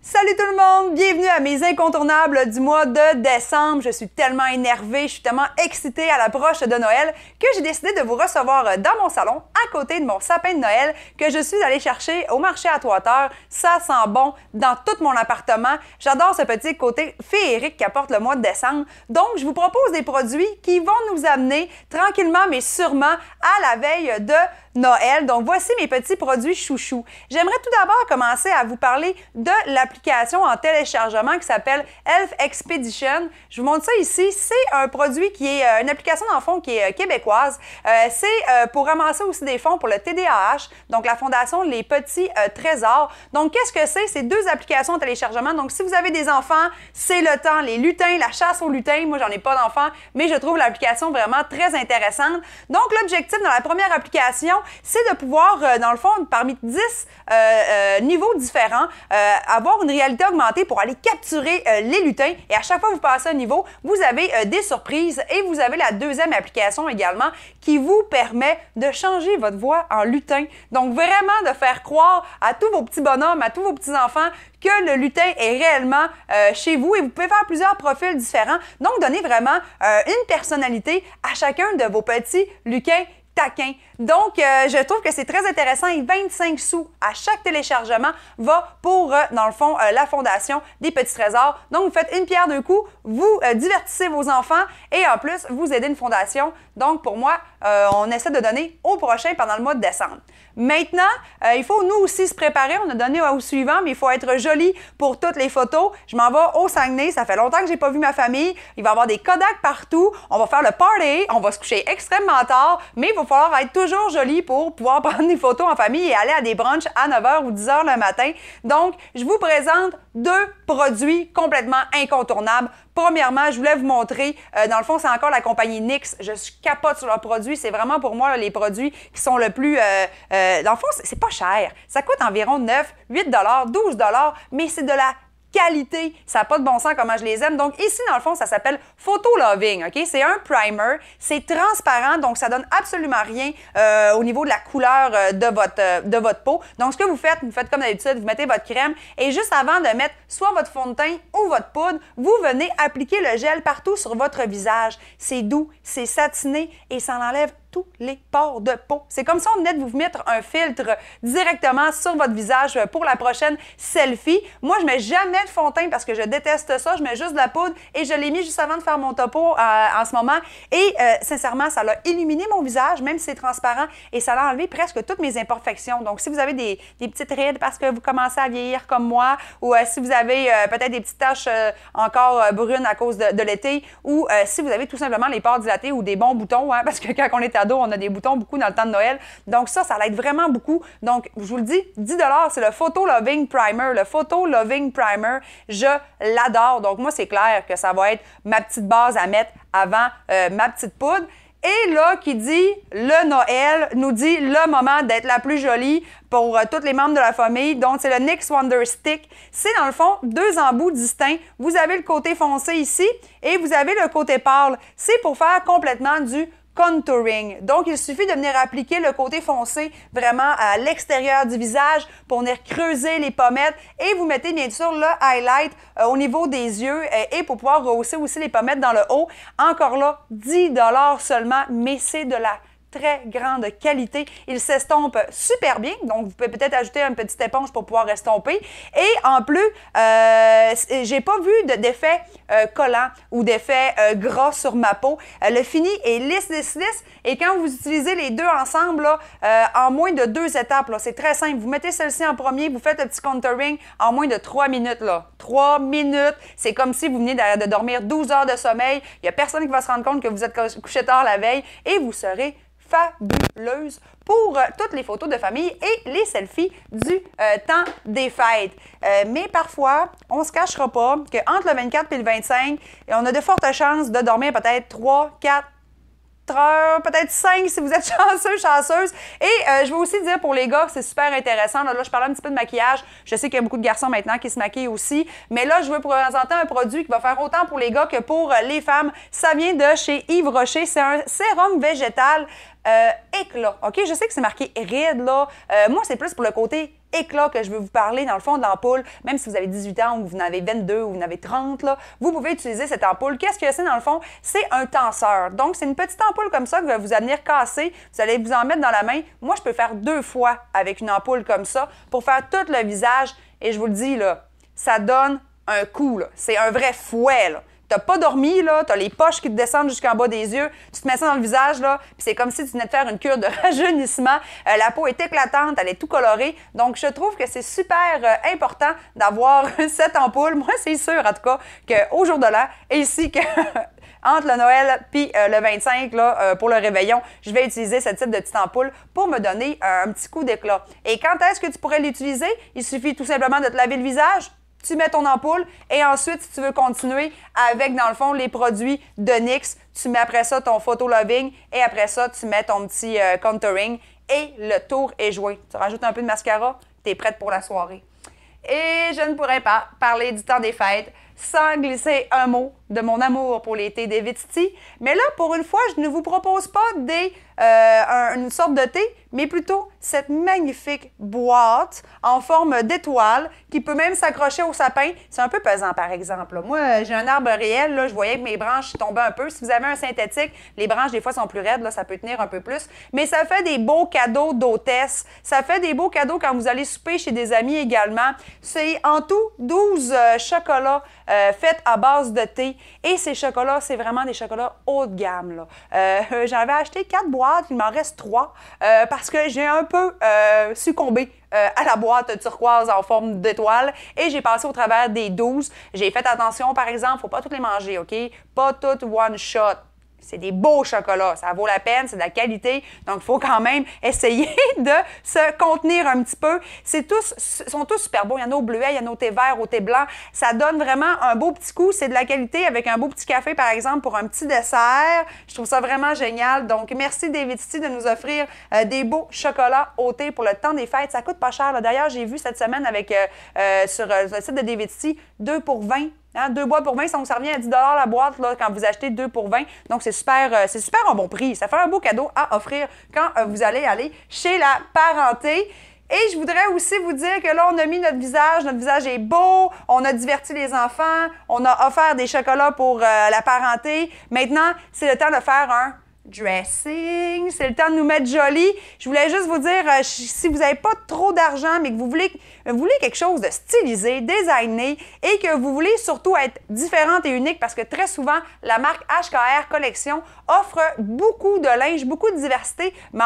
Salut tout le monde! Bienvenue à mes incontournables du mois de décembre. Je suis tellement énervée, je suis tellement excitée à l'approche de Noël que j'ai décidé de vous recevoir dans mon salon, à côté de mon sapin de Noël, que je suis allée chercher au marché à Toiteur. Ça sent bon dans tout mon appartement. J'adore ce petit côté féerique qu'apporte le mois de décembre. Donc, je vous propose des produits qui vont nous amener tranquillement mais sûrement à la veille de Noël. Donc, voici mes petits produits chouchous. J'aimerais tout d'abord commencer à vous parler de l'application en téléchargement qui s'appelle Elf Expedition. Je vous montre ça ici. C'est un produit qui est une application dans le fond qui est québécoise. C'est pour ramasser aussi des fonds pour le TDAH, donc la Fondation Les Petits Trésors. Donc, qu'est-ce que c'est? C'est deux applications en téléchargement. Donc, si vous avez des enfants, c'est le temps. Les lutins, la chasse aux lutins. Moi, j'en ai pas d'enfants, mais je trouve l'application vraiment très intéressante. Donc, l'objectif dans la première application, c'est de pouvoir, dans le fond, parmi 10 niveaux différents, avoir une réalité augmentée pour aller capturer les lutins. Et à chaque fois que vous passez un niveau, vous avez des surprises. Et vous avez la deuxième application également qui vous permet de changer votre voix en lutin. Donc, vraiment de faire croire à tous vos petits bonhommes, à tous vos petits-enfants que le lutin est réellement chez vous et vous pouvez faire plusieurs profils différents. Donc, donner vraiment une personnalité à chacun de vos petits luquins taquin. Donc, je trouve que c'est très intéressant et 25 sous à chaque téléchargement va pour, dans le fond, la Fondation des Petits Trésors. Donc, vous faites une pierre deux coups, vous divertissez vos enfants et en plus, vous aidez une fondation. Donc, pour moi, on essaie de donner au prochain pendant le mois de décembre. Maintenant, il faut nous aussi se préparer. On a donné au suivant, mais il faut être joli pour toutes les photos. Je m'en vais au Saguenay. Ça fait longtemps que j'ai pas vu ma famille. Il va y avoir des Kodak partout. On va faire le party. On va se coucher extrêmement tard, mais il va falloir être toujours joli pour pouvoir prendre des photos en famille et aller à des brunchs à 9h ou 10h le matin. Donc, je vous présente deux produits complètement incontournables. Premièrement, je voulais vous montrer, dans le fond, c'est encore la compagnie NYX. Je capote sur leurs produits. C'est vraiment pour moi les produits qui sont le plus... dans le fond, c'est pas cher. Ça coûte environ 9, 8 12 mais c'est de la qualité. Ça n'a pas de bon sens comment je les aime. Donc ici, dans le fond, ça s'appelle Photo Loving. OK? C'est un primer. C'est transparent, donc ça donne absolument rien au niveau de la couleur de votre peau. Donc ce que vous faites comme d'habitude, vous mettez votre crème et juste avant de mettre soit votre fond de teint ou votre poudre, vous venez appliquer le gel partout sur votre visage. C'est doux, c'est satiné et ça enlève tous les pores de peau. C'est comme si on venait de vous mettre un filtre directement sur votre visage pour la prochaine selfie. Moi, je mets jamais de fond de teint parce que je déteste ça. Je mets juste de la poudre et je l'ai mis juste avant de faire mon topo en ce moment. Et sincèrement, ça l'a illuminé mon visage, même si c'est transparent, et ça l'a enlevé presque toutes mes imperfections. Donc, si vous avez des petites rides parce que vous commencez à vieillir comme moi, ou si vous avez peut-être des petites taches encore brunes à cause de l'été, ou si vous avez tout simplement les pores dilatés ou des bons boutons, hein, parce que quand on est ado, on a des boutons beaucoup dans le temps de Noël. Donc ça l'aide vraiment beaucoup. Donc, je vous le dis, 10 $, c'est le Photo Loving Primer. Le Photo Loving Primer, je l'adore. Donc, moi, c'est clair que ça va être ma petite base à mettre avant ma petite poudre. Et là, qui dit le Noël, nous dit le moment d'être la plus jolie pour tous les membres de la famille. Donc, c'est le NYX Wonder Stick. C'est dans le fond deux embouts distincts. Vous avez le côté foncé ici et vous avez le côté pâle. C'est pour faire complètement du contouring. Donc, il suffit de venir appliquer le côté foncé vraiment à l'extérieur du visage pour venir creuser les pommettes et vous mettez bien sûr le highlight au niveau des yeux et pour pouvoir rehausser aussi les pommettes dans le haut. Encore là, 10 $ seulement, mais c'est de la très grande qualité. Il s'estompe super bien, donc vous pouvez peut-être ajouter une petite éponge pour pouvoir estomper. Et en plus, j'ai pas vu d'effet collant ou d'effet gras sur ma peau. Le fini est lisse, lisse, lisse. Et quand vous utilisez les deux ensemble, là, en moins de 2 étapes, c'est très simple. Vous mettez celle-ci en premier, vous faites le petit contouring en moins de 3 minutes. Là. 3 minutes, c'est comme si vous veniez de dormir 12 heures de sommeil. Il n'y a personne qui va se rendre compte que vous êtes couché tard la veille et vous serez fabuleuse pour toutes les photos de famille et les selfies du temps des fêtes. Mais parfois, on ne se cachera pas qu'entre le 24 et le 25, on a de fortes chances de dormir peut-être 3, 4, heures, peut-être 5 si vous êtes chanceux, chanceuse. Et je veux aussi dire pour les gars, c'est super intéressant. Là, je parlais un petit peu de maquillage. Je sais qu'il y a beaucoup de garçons maintenant qui se maquillent aussi. Mais là, je veux vous présenter un produit qui va faire autant pour les gars que pour les femmes. Ça vient de chez Yves Rocher. C'est un sérum végétal éclat. OK? Je sais que c'est marqué ride, là. Moi, c'est plus pour le côté éclat que je veux vous parler, dans le fond de l'ampoule, même si vous avez 18 ans ou vous en avez 22 ou vous en avez 30, là, vous pouvez utiliser cette ampoule. Qu'est-ce que c'est dans le fond? C'est un tenseur. Donc, c'est une petite ampoule comme ça que vous allez venir casser. Vous allez vous en mettre dans la main. Moi, je peux faire 2 fois avec une ampoule comme ça pour faire tout le visage. Et je vous le dis, là, ça donne un coup. C'est un vrai fouet. Là. T'as pas dormi, là, t'as les poches qui te descendent jusqu'en bas des yeux, tu te mets ça dans le visage, là, puis c'est comme si tu venais de faire une cure de rajeunissement. La peau est éclatante, elle est tout colorée. Donc, je trouve que c'est super important d'avoir cette ampoule. Moi, c'est sûr, en tout cas, qu'au jour de l'an, et ici, que entre le Noël puis le 25, là, pour le réveillon, je vais utiliser ce type de petite ampoule pour me donner un petit coup d'éclat. Et quand est-ce que tu pourrais l'utiliser? Il suffit tout simplement de te laver le visage. Tu mets ton ampoule et ensuite, si tu veux continuer avec, dans le fond, les produits de NYX, tu mets après ça ton photo loving et après ça, tu mets ton petit contouring et le tour est joué. Tu rajoutes un peu de mascara, tu es prête pour la soirée. Et je ne pourrais pas parler du temps des fêtes sans glisser un mot de mon amour pour les thés Devitsti. Mais là, pour une fois, je ne vous propose pas une sorte de thé, mais plutôt cette magnifique boîte en forme d'étoile qui peut même s'accrocher au sapin. C'est un peu pesant, par exemple. Là. Moi, j'ai un arbre réel, là, je voyais que mes branches tombaient un peu. Si vous avez un synthétique, les branches, des fois, sont plus raides, là, ça peut tenir un peu plus. Mais ça fait des beaux cadeaux d'hôtesse. Ça fait des beaux cadeaux quand vous allez souper chez des amis également. C'est en tout 12 chocolats faits à base de thé. Et ces chocolats, c'est vraiment des chocolats haut de gamme. Là. J'avais acheté 4 boîtes, il m'en reste 3 parce que j'ai un peu succombé à la boîte turquoise en forme d'étoile et j'ai passé au travers des 12. J'ai fait attention, par exemple, il ne faut pas toutes les manger, OK? Pas toutes one shot. C'est des beaux chocolats, ça vaut la peine, c'est de la qualité. Donc, il faut quand même essayer de se contenir un petit peu. Sont tous super beaux. Il y en a au bleuet, il y en a au thé vert, au thé blanc. Ça donne vraiment un beau petit coup. C'est de la qualité avec un beau petit café, par exemple, pour un petit dessert. Je trouve ça vraiment génial. Donc, merci Devitsti de nous offrir des beaux chocolats au thé pour le temps des fêtes. Ça coûte pas cher. D'ailleurs, j'ai vu cette semaine sur le site de Devitsti, 2 pour 20. Hein, 2 boîtes pour 20, ça revient à 10 la boîte là, quand vous achetez 2 pour 20. Donc, c'est super un bon prix. Ça fait un beau cadeau à offrir quand vous allez aller chez la parenté. Et je voudrais aussi vous dire que là, on a mis notre visage est beau, on a diverti les enfants, on a offert des chocolats pour la parenté. Maintenant, c'est le temps de faire un dressing, c'est le temps de nous mettre jolis. Je voulais juste vous dire, si vous n'avez pas trop d'argent, mais que vous voulez quelque chose de stylisé, designé et que vous voulez surtout être différente et unique parce que très souvent, la marque HKR Collection offre beaucoup de linge, beaucoup de diversité, mais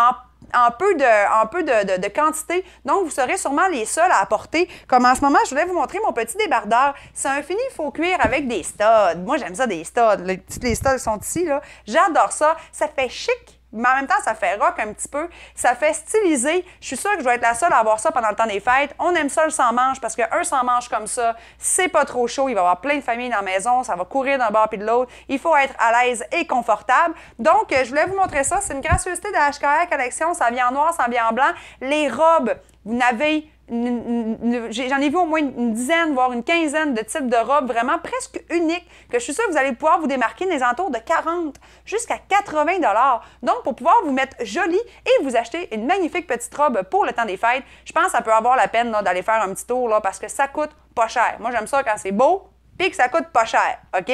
en peu de quantité. Donc, vous serez sûrement les seuls à apporter. Comme en ce moment, je voulais vous montrer mon petit débardeur. C'est un fini faux cuir avec des studs. Moi, j'aime ça, des studs. Les studs sont ici, là. J'adore ça. Ça fait chic. Mais en même temps, ça fait rock un petit peu. Ça fait stylisé. Je suis sûre que je vais être la seule à avoir ça pendant le temps des fêtes. On aime ça le sans-manche parce qu'un sans-manche comme ça, c'est pas trop chaud. Il va y avoir plein de familles dans la maison. Ça va courir d'un bord puis de l'autre. Il faut être à l'aise et confortable. Donc, je voulais vous montrer ça. C'est une gracieuseté de HKR Collection. Ça vient en noir, ça vient en blanc. Les robes, vous n'avez... J'en ai vu au moins une dizaine, voire une quinzaine de types de robes vraiment presque uniques que je suis sûre que vous allez pouvoir vous démarquer dans les alentours de 40 jusqu'à 80 $. Donc, pour pouvoir vous mettre jolie et vous acheter une magnifique petite robe pour le temps des fêtes, je pense que ça peut avoir la peine d'aller faire un petit tour là, parce que ça coûte pas cher. Moi, j'aime ça quand c'est beau. Puis que ça coûte pas cher, OK?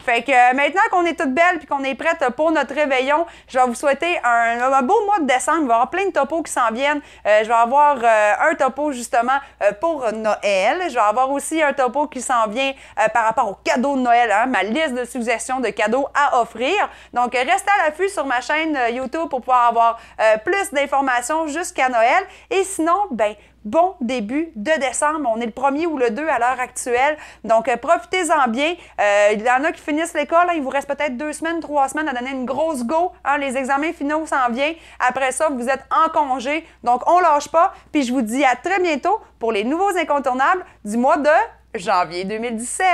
Fait que maintenant qu'on est toutes belles puis qu'on est prêtes pour notre réveillon, je vais vous souhaiter un beau mois de décembre. Il va y avoir plein de topos qui s'en viennent. Je vais avoir un topo justement pour Noël. Je vais avoir aussi un topo qui s'en vient par rapport aux cadeaux de Noël, hein, ma liste de suggestions de cadeaux à offrir. Donc, restez à l'affût sur ma chaîne YouTube pour pouvoir avoir plus d'informations jusqu'à Noël. Et sinon, ben bon début de décembre. On est le 1er ou le 2 à l'heure actuelle. Donc, profitez-en bien. Il y en a qui finissent l'école. Hein, il vous reste peut-être 2 semaines, 3 semaines à donner une grosse go. Hein, les examens finaux s'en viennent. Après ça, vous êtes en congé. Donc, on lâche pas. Puis, je vous dis à très bientôt pour les nouveaux incontournables du mois de janvier 2017.